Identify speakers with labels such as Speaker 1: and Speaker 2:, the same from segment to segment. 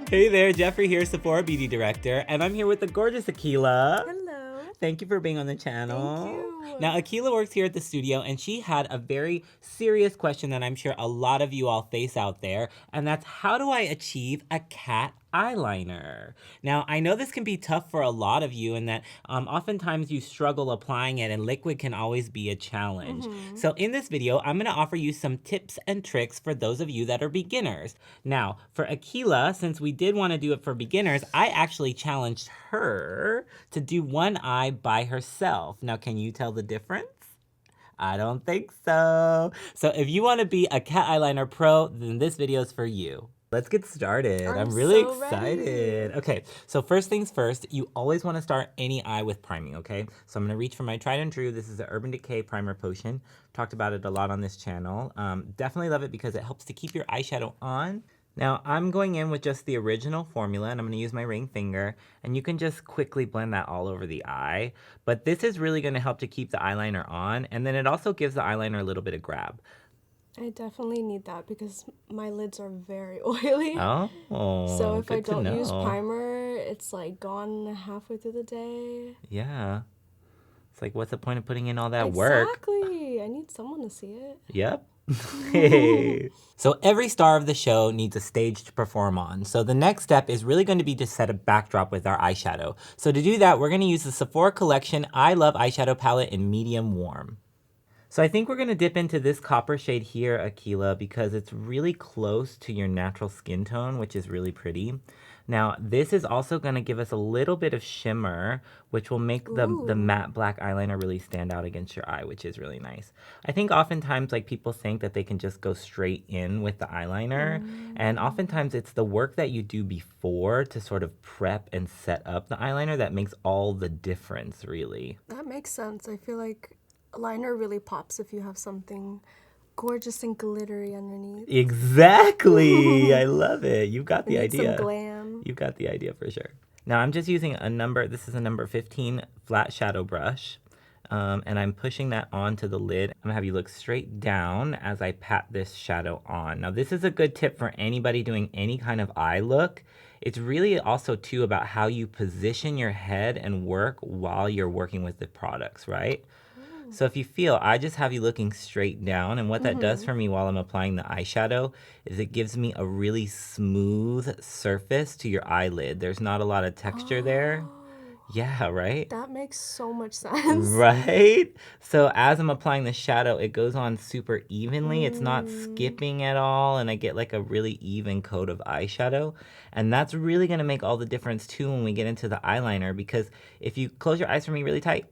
Speaker 1: Hey there, Jeffrey here, Sephora Beauty Director, and I'm here with the gorgeous Akila.
Speaker 2: Hello.
Speaker 1: Thank you for being on the channel.
Speaker 2: Thank you.
Speaker 1: Now, Akila works here at the studio, and she had a very serious question that I'm sure a lot of you all face out there, and that's how do I achieve a cat eyeliner? Now, I know this can be tough for a lot of you, and that oftentimes you struggle applying it, and liquid can always be a challenge. So in this video, I'm gonna offer you some tips and tricks for those of you that are beginners. Now, for Akila, since we did want to do it for beginners, I actually challenged her to do one eye by herself. Now, can you tell the difference? I don't think so. So if you want to be a cat eyeliner pro, then this video is for you. Let's get started. I'm really
Speaker 2: so
Speaker 1: excited.
Speaker 2: ready.
Speaker 1: Okay, so first things first, you always want to start any eye with priming, okay? So I'm going to reach for my tried and true. This is the Urban Decay Primer Potion. Talked about it a lot on this channel. Definitely love it because it helps to keep your eyeshadow on. Now, I'm going in with just the original formula, and I'm going to use my ring finger, and you can just quickly blend that all over the eye. But this is really going to help to keep the eyeliner on, and then it also gives the eyeliner a little bit of grab.
Speaker 2: I definitely need that because my lids are very oily.
Speaker 1: Oh,
Speaker 2: So if I
Speaker 1: good to
Speaker 2: don't use
Speaker 1: know.
Speaker 2: primer, it's like gone halfway through the day.
Speaker 1: Yeah. It's like, what's the point of putting in all that work?
Speaker 2: Exactly. I need someone to see it.
Speaker 1: Yep. So every star of the show needs a stage to perform on. So the next step is really going to be to set a backdrop with our eyeshadow. So to do that, we're going to use the Sephora Collection I Love Eyeshadow Palette in medium warm. So I think we're going to dip into this copper shade here, Akila, because it's really close to your natural skin tone, which is really pretty. Now, this is also going to give us a little bit of shimmer, which will make the matte black eyeliner really stand out against your eye, which is really nice. I think oftentimes like people think that they can just go straight in with the eyeliner, and oftentimes it's the work that you do before to sort of prep and set up the eyeliner that makes all the difference, really.
Speaker 2: That makes sense. I feel like liner really pops if you have something gorgeous and glittery underneath.
Speaker 1: Exactly. I love it. You've got the idea.
Speaker 2: Some glam.
Speaker 1: You've got the idea for sure. Now I'm just using this is a number 15 flat shadow brush. And I'm pushing that onto the lid. I'm gonna have you look straight down as I pat this shadow on. Now this is a good tip for anybody doing any kind of eye look. It's really also too about how you position your head and work while you're working with the products, right? So if you feel, I just have you looking straight down, and what that does for me while I'm applying the eyeshadow is it gives me a really smooth surface to your eyelid. There's not a lot of texture there. Yeah, right?
Speaker 2: That makes so much sense.
Speaker 1: Right? So as I'm applying the shadow, it goes on super evenly. It's not skipping at all, and I get like a really even coat of eyeshadow. And that's really gonna make all the difference too when we get into the eyeliner, because if you close your eyes for me really tight,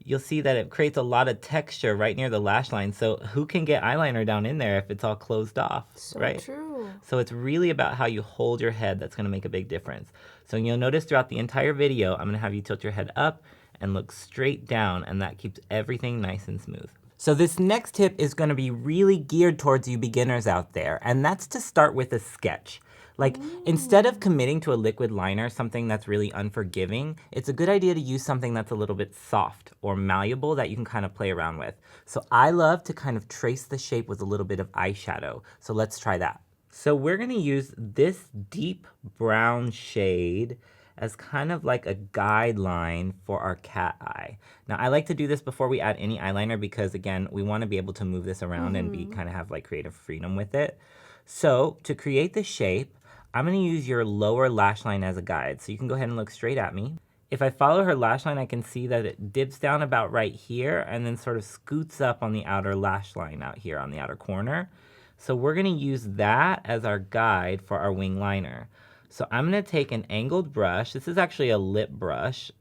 Speaker 1: you'll see that it creates a lot of texture right near the lash line. So who can get eyeliner down in there if it's all closed off,
Speaker 2: So
Speaker 1: right?
Speaker 2: true.
Speaker 1: So it's really about how you hold your head that's gonna make a big difference. So you'll notice throughout the entire video, I'm gonna have you tilt your head up and look straight down, and that keeps everything nice and smooth. So this next tip is gonna be really geared towards you beginners out there, and that's to start with a sketch. Like, instead of committing to a liquid liner, something that's really unforgiving, it's a good idea to use something that's a little bit soft or malleable that you can kind of play around with. So I love to kind of trace the shape with a little bit of eyeshadow. So let's try that. So we're gonna use this deep brown shade as kind of like a guideline for our cat eye. Now I like to do this before we add any eyeliner because again, we wanna be able to move this around and be kind of have like creative freedom with it. So to create the shape, I'm gonna use your lower lash line as a guide. So you can go ahead and look straight at me. If I follow her lash line, I can see that it dips down about right here and then sort of scoots up on the outer lash line out here on the outer corner. So we're gonna use that as our guide for our wing liner. So I'm gonna take an angled brush. This is actually a lip brush.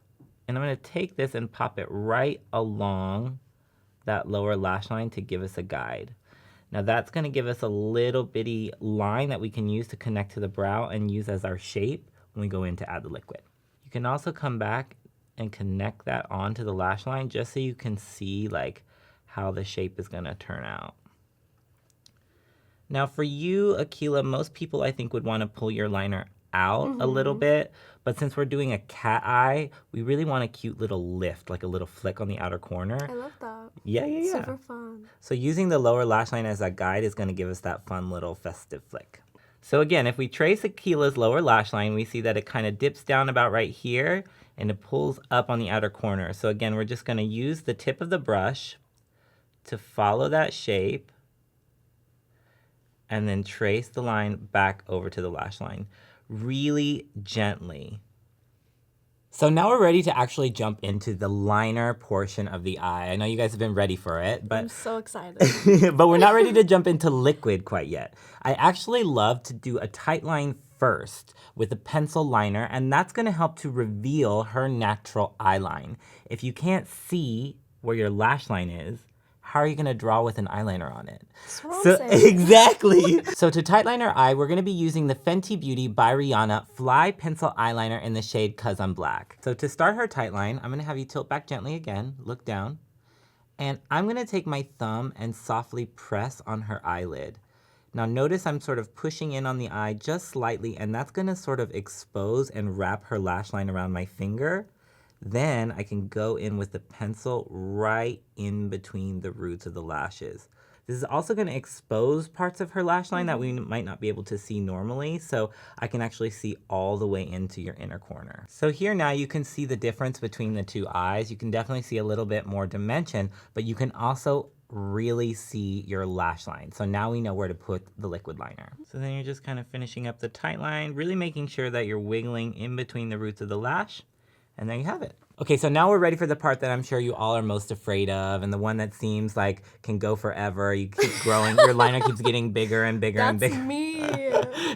Speaker 1: And I'm gonna take this and pop it right along that lower lash line to give us a guide. Now that's gonna give us a little bitty line that we can use to connect to the brow and use as our shape when we go in to add the liquid. You can also come back and connect that onto the lash line just so you can see like how the shape is gonna turn out. Now for you, Akila, most people I think would wanna pull your liner out a little bit, but since we're doing a cat eye, we really want a cute little lift, like a little flick on the outer corner.
Speaker 2: I love that.
Speaker 1: Yeah.
Speaker 2: Super fun.
Speaker 1: So using the lower lash line as a guide is gonna give us that fun little festive flick. So again, if we trace Akila's lower lash line, we see that it kind of dips down about right here and it pulls up on the outer corner. So again, we're just gonna use the tip of the brush to follow that shape and then trace the line back over to the lash line, really gently. So now we're ready to actually jump into the liner portion of the eye. I know you guys have been ready for it, but
Speaker 2: I'm so excited.
Speaker 1: but we're not ready to jump into liquid quite yet. I actually love to do a tight line first with a pencil liner, and that's gonna help to reveal her natural eye line. If you can't see where your lash line is, how are you gonna draw with an eyeliner on it?
Speaker 2: That's what I'm saying.
Speaker 1: Exactly. So to tightline our eye, we're gonna be using the Fenty Beauty by Rihanna Fly Pencil Eyeliner in the shade Cause I'm Black. So to start her tightline, I'm gonna have you tilt back gently again, look down, and I'm gonna take my thumb and softly press on her eyelid. Now notice I'm sort of pushing in on the eye just slightly, and that's gonna sort of expose and wrap her lash line around my finger. Then I can go in with the pencil right in between the roots of the lashes. This is also going to expose parts of her lash line that we might not be able to see normally, so I can actually see all the way into your inner corner. So here now you can see the difference between the two eyes. You can definitely see a little bit more dimension, but you can also really see your lash line. So now we know where to put the liquid liner. So then you're just kind of finishing up the tight line, really making sure that you're wiggling in between the roots of the lash. And there you have it. Okay, so now we're ready for the part that I'm sure you all are most afraid of, and the one that seems like can go forever. You keep growing, your liner keeps getting bigger and bigger and bigger.
Speaker 2: That's me.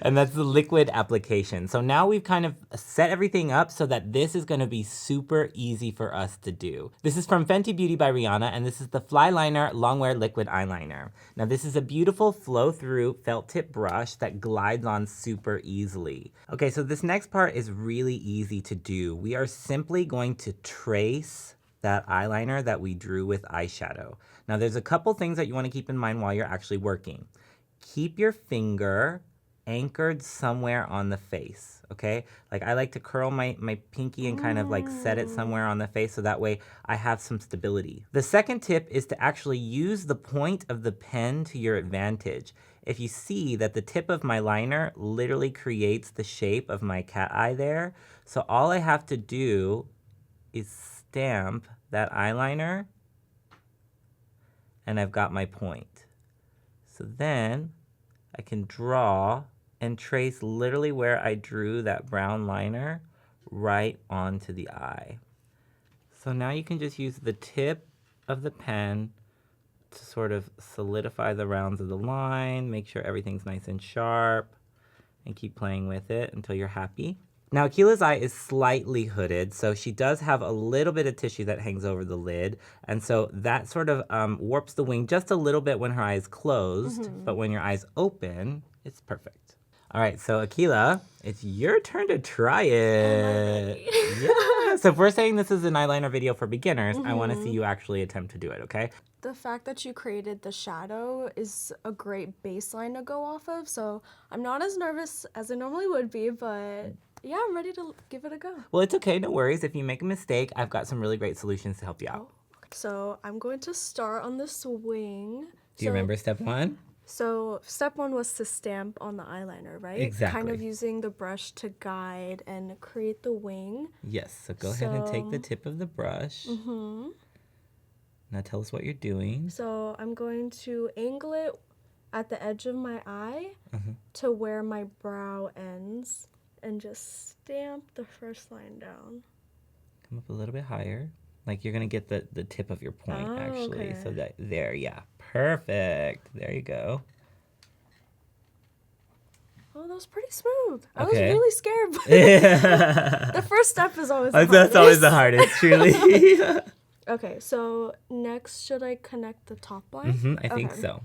Speaker 1: And that's the liquid application. So now we've kind of set everything up so that this is gonna be super easy for us to do. This is from Fenty Beauty by Rihanna, and this is the Fly Liner Longwear Liquid Eyeliner. Now this is a beautiful flow-through felt tip brush that glides on super easily. Okay, so this next part is really easy to do. We are simply going to trace that eyeliner that we drew with eyeshadow. Now there's a couple things that you wanna keep in mind while you're actually working. Keep your finger anchored somewhere on the face, okay? Like I like to curl my pinky and kind of like set it somewhere on the face so that way I have some stability. The second tip is to actually use the point of the pen to your advantage. If you see that the tip of my liner literally creates the shape of my cat eye there, so all I have to do is stamp that eyeliner and I've got my point. So then I can draw and trace literally where I drew that brown liner right onto the eye. So now you can just use the tip of the pen to sort of solidify the rounds of the line, make sure everything's nice and sharp, and keep playing with it until you're happy. Now Akila's eye is slightly hooded, so she does have a little bit of tissue that hangs over the lid, and so that sort of warps the wing just a little bit when her eye is closed, but when your eye's open, it's perfect. All right, so Akila, it's your turn to try it. Yeah. So if we're saying this is an eyeliner video for beginners, I want to see you actually attempt to do it, okay?
Speaker 2: The fact that you created the shadow is a great baseline to go off of, so I'm not as nervous as I normally would be, but yeah, I'm ready to give it a go.
Speaker 1: Well, it's okay, no worries. If you make a mistake, I've got some really great solutions to help you out.
Speaker 2: So I'm going to start on this wing.
Speaker 1: Do you remember step one?
Speaker 2: So step one was to stamp on the eyeliner, right?
Speaker 1: Exactly.
Speaker 2: Kind of using the brush to guide and create the wing.
Speaker 1: Yes, so go ahead and take the tip of the brush. Now tell us what you're doing.
Speaker 2: So I'm going to angle it at the edge of my eye to where my brow ends and just stamp the first line down.
Speaker 1: Come up a little bit higher. Like you're gonna get the tip of your point actually.
Speaker 2: Okay.
Speaker 1: So that there, yeah. Perfect. There you go.
Speaker 2: Oh, that was pretty smooth. I
Speaker 1: Okay.
Speaker 2: was really scared, but
Speaker 1: Yeah.
Speaker 2: the first step is always the hardest.
Speaker 1: That's always the hardest, truly.
Speaker 2: Okay, so next, should I connect the top line?
Speaker 1: I think
Speaker 2: Okay.
Speaker 1: so.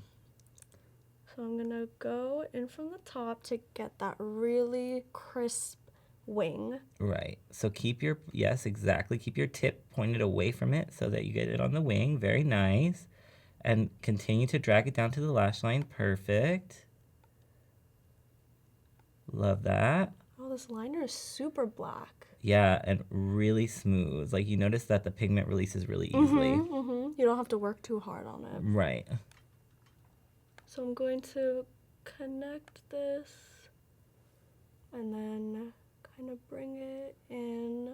Speaker 2: So I'm gonna go in from the top to get that really crisp wing.
Speaker 1: Right. So keep your, yes, exactly. Keep your tip pointed away from it so that you get it on the wing. Very nice. And continue to drag it down to the lash line. Perfect. Love that.
Speaker 2: Oh, this liner is super black.
Speaker 1: Yeah, and really smooth. Like you notice that the pigment releases really easily.
Speaker 2: You don't have to work too hard on it.
Speaker 1: Right.
Speaker 2: So I'm going to connect this and then kind of bring it in.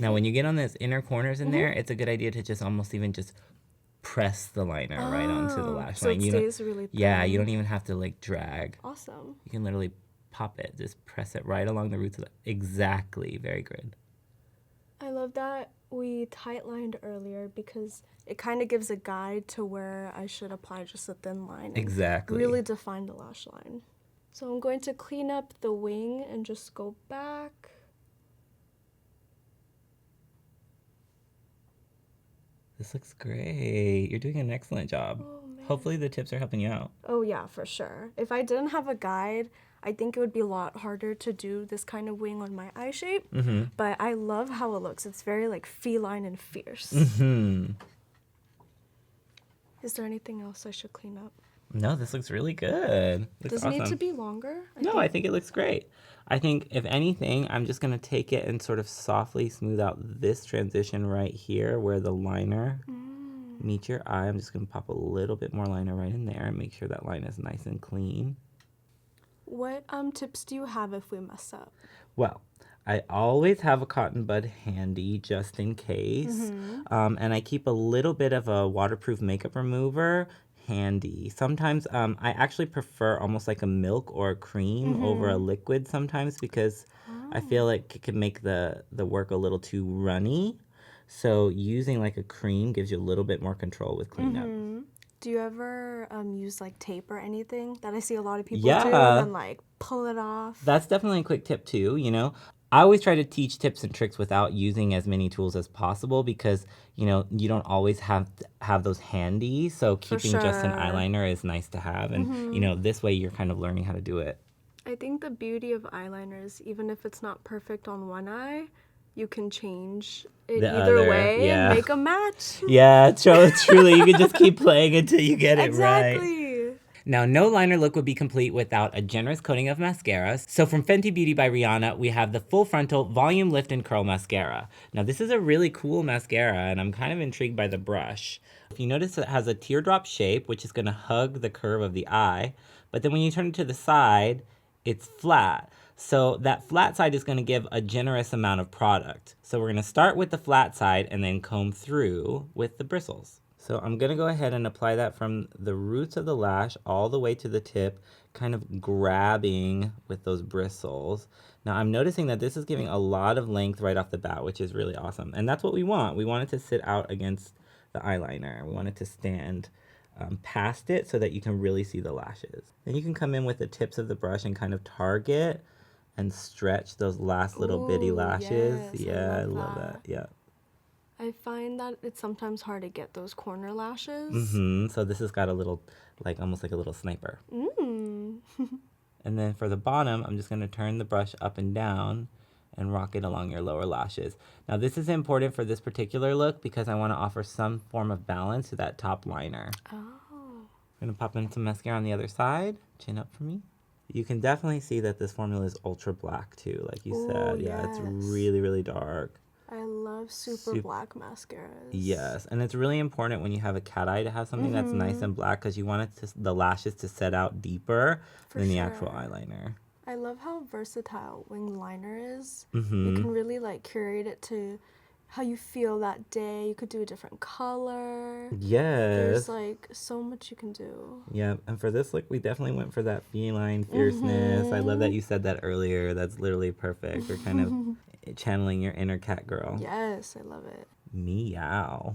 Speaker 1: Now, when you get on those inner corners in there, it's a good idea to just almost even just press the liner right onto the lash
Speaker 2: so
Speaker 1: line.
Speaker 2: it stays really thin.
Speaker 1: Yeah, you don't even have to like drag.
Speaker 2: Awesome.
Speaker 1: You can literally pop it, just press it right along the roots of the, exactly, very good.
Speaker 2: I love that we tight lined earlier because it kind of gives a guide to where I should apply just a thin line. And
Speaker 1: Exactly.
Speaker 2: really define the lash line. So I'm going to clean up the wing and just go back.
Speaker 1: This looks great. You're doing an excellent job.
Speaker 2: Oh, man.
Speaker 1: Hopefully the tips are helping you out.
Speaker 2: Oh yeah, for sure. If I didn't have a guide, I think it would be a lot harder to do this kind of wing on my eye shape. But I love how it looks. It's very like feline and fierce. Is there anything else I should clean up?
Speaker 1: No, this looks really good. Looks
Speaker 2: Does it need to be longer?
Speaker 1: I think it looks great. I think, if anything, I'm just going to take it and sort of softly smooth out this transition right here where the liner meets your eye. I'm just going to pop a little bit more liner right in there and make sure that line is nice and clean.
Speaker 2: What tips do you have if we mess up?
Speaker 1: Well, I always have a cotton bud handy just in case. And I keep a little bit of a waterproof makeup remover handy. Sometimes I actually prefer almost like a milk or a cream over a liquid sometimes because I feel like it can make the work a little too runny. So using like a cream gives you a little bit more control with cleanup.
Speaker 2: Do you ever use like tape or anything that I see a lot of people do
Speaker 1: Yeah.
Speaker 2: and like pull it off?
Speaker 1: That's definitely a quick tip too, you know. I always try to teach tips and tricks without using as many tools as possible because, you know, you don't always have those handy. So keeping just an
Speaker 2: sure.
Speaker 1: eyeliner is nice to have. And, you know, this way you're kind of learning how to do it.
Speaker 2: I think the beauty of eyeliners, even if it's not perfect on one eye, you can change it
Speaker 1: The
Speaker 2: either
Speaker 1: other,
Speaker 2: way
Speaker 1: yeah.
Speaker 2: and make a match.
Speaker 1: Yeah, truly, you can just keep playing until you get it right.
Speaker 2: Exactly.
Speaker 1: Now, no liner look would be complete without a generous coating of mascara. So from Fenty Beauty by Rihanna, we have the Full Frontal Volume Lift and Curl Mascara. Now, this is a really cool mascara, and I'm kind of intrigued by the brush. If you notice, it has a teardrop shape, which is going to hug the curve of the eye. But then when you turn it to the side, it's flat. So that flat side is going to give a generous amount of product. So we're going to start with the flat side and then comb through with the bristles. So I'm going to go ahead and apply that from the roots of the lash all the way to the tip, kind of grabbing with those bristles. Now I'm noticing that this is giving a lot of length right off the bat, which is really awesome. And that's what we want. We want it to sit out against the eyeliner. We want it to stand past it so that you can really see the lashes. Then you can come in with the tips of the brush and kind of target and stretch those last little bitty lashes.
Speaker 2: Yes,
Speaker 1: Yeah, I love that. Yeah.
Speaker 2: I find that it's sometimes hard to get those corner lashes.
Speaker 1: So this has got a little, like almost like a little sniper. And then for the bottom, I'm just going to turn the brush up and down and rock it along your lower lashes. Now this is important for this particular look because I want to offer some form of balance to that top liner.
Speaker 2: Oh.
Speaker 1: I'm going to pop in some mascara on the other side. Chin up for me. You can definitely see that this formula is ultra black too, like you said. Yeah, it's really, really dark.
Speaker 2: I love super black mascaras.
Speaker 1: Yes, and it's really important when you have a cat eye to have something that's nice and black because you want it to, the lashes to set out deeper than the actual eyeliner.
Speaker 2: I love how versatile wing liner is. You can really like curate it to how you feel that day. You could do a different color.
Speaker 1: Yes.
Speaker 2: There's like so much you can do.
Speaker 1: Yeah, and for this look, we definitely went for that feline fierceness. I love that you said that earlier. That's literally perfect. You're kind of channeling your inner cat girl.
Speaker 2: Yes, I love it.
Speaker 1: Meow.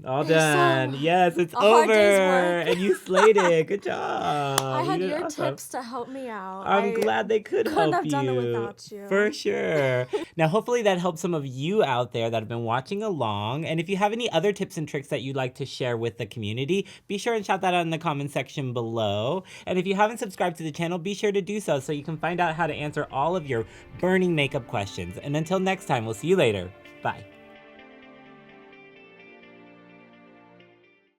Speaker 1: All done. Yes, it's
Speaker 2: a hard
Speaker 1: over.
Speaker 2: day's work.
Speaker 1: And you slayed it. Good job.
Speaker 2: I had
Speaker 1: You did
Speaker 2: your
Speaker 1: awesome.
Speaker 2: tips to help me out.
Speaker 1: I'm glad they could help
Speaker 2: have
Speaker 1: you.
Speaker 2: done it without you.
Speaker 1: For sure. Now, hopefully that helps some of you out there that have been watching along. And if you have any other tips and tricks that you'd like to share with the community, be sure and shout that out in the comment section below. And if you haven't subscribed to the channel, be sure to do so you can find out how to answer all of your burning makeup questions. And until next time, we'll see you later. Bye.